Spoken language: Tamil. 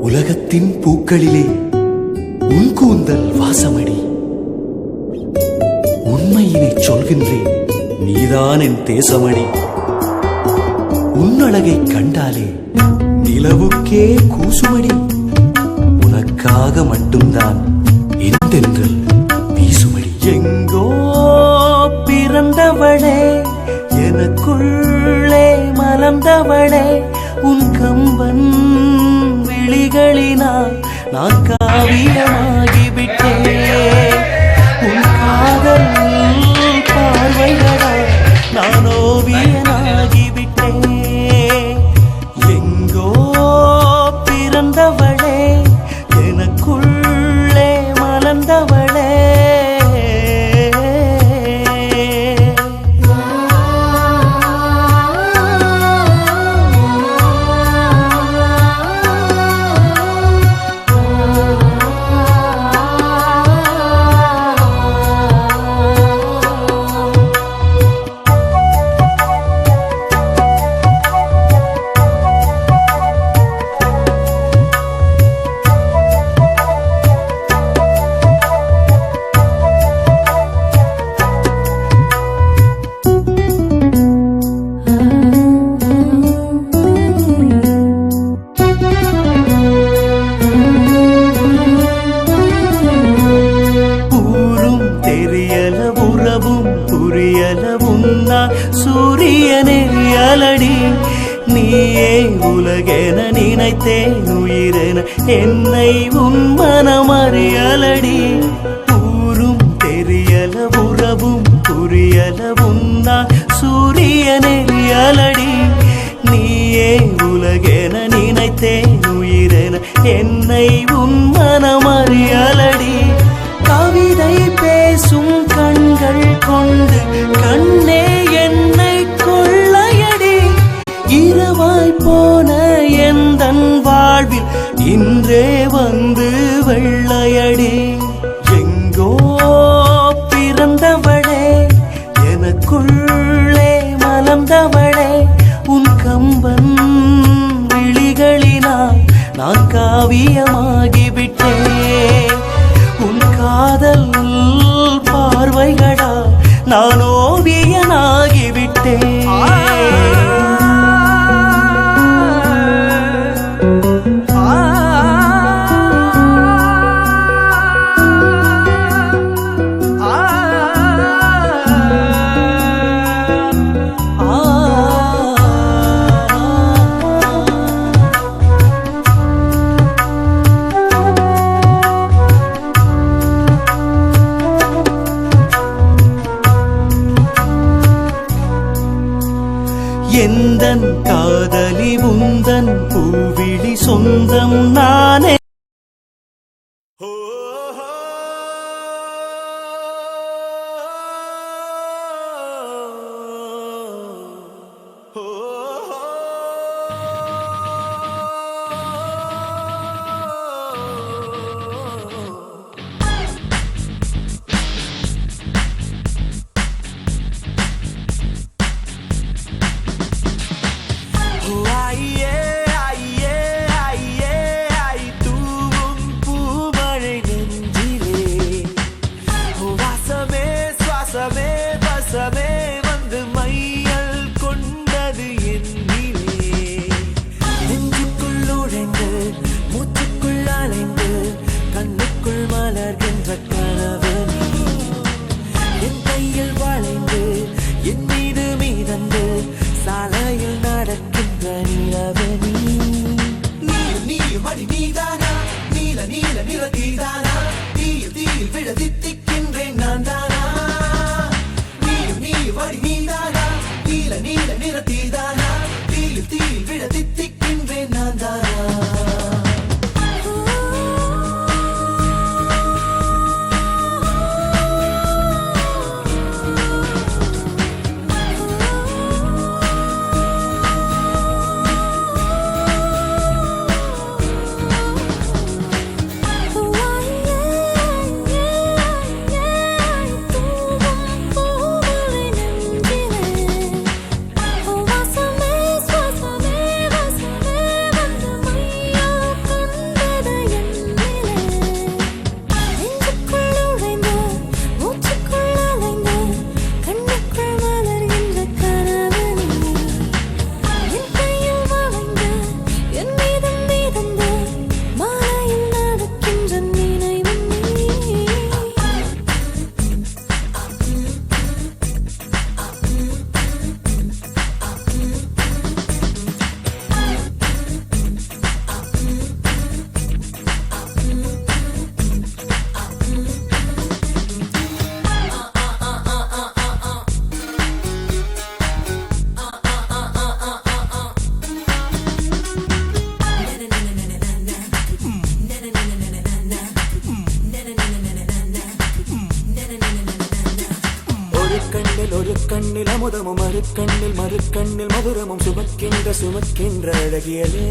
உலகத்தின் பூக்களிலே உன் கூந்தல் வாசமடி. உண்மையினை சொல்கின்றேன், நீதான் என் தேசமடி. உன்னழகை கண்டாலே நிலவுக்கே கூசுமடி. உனக்காக மட்டும்தான் எந்தென்றல் வீசுமடி. எங்கோ பிறந்தவளே, எனக்குள்ளே மலர்ந்தவளே, உன் கம்பன் விழிகளினால் நான் காவியமாகிவிட்டேன். உன் காதல் பார்வைகளால் நான் ஓவியனாகிவிட்டேன். எங்கோ பிறந்தவளே, எனக்குள்ளே மலர்ந்தவளே. சூரியனே அலடி, நீயே உலகென நினைத்தேன் உயிரென என்னை உன் மனம் அறியலடி. ஊரும் தெரியல உறவும் புரியல உன்னா சூரியனே அலடி, நீயே உலகென நினைத்தேன் உயிரென என்னை உன் மனம் அறியலடி. கவிதை பேசும் கண்கள் கொண்டு கண்ணே என்னை கொள்ளையடி. இரவாய் போன எந்தன் வாழ்வில் இன்றே வந்து வெள்ளையடி. எங்கோ பிறந்தவளே, எனக்குள்ளே மலர்ந்தவளே, உன் கம்பன் விழிகளினால் நான் காவியமாகிவிட்டேன். உன் காதல் பார்வைகளா நான் ஓவியனாகிவிட்டேன். எந்தன் காதலி உந்தன் பூவிழி சொந்தம் நானே. வந்து மையல் கொண்டது என்னிலே. நெஞ்சுக்குள் நுழைந்து மூச்சுக்குள் அலைந்து கண்ணுக்குள் மலர்கின்ற கனவு நீ. என் கையில் வளைந்து என் மீது மீதந்து சாலையில் நடக்கின்ற நிலவு நீ. நீ மடி நீதானா, நீல நீல நிற தீதானா தீயில் தீயில் விழ தித்திக்கின்றேன் நான் தானா நீ வழி நீதானா நீல நீல நிற தீதானா தீயில் தீயில் விழ தித்திக்கின்றேன் நான் தானா ஒரு கண்ணில் அமுதமும் மறுக்கண்ணில் மறுக்கண்ணில் மதுரமும் சுமக்கின்ற அழகியலே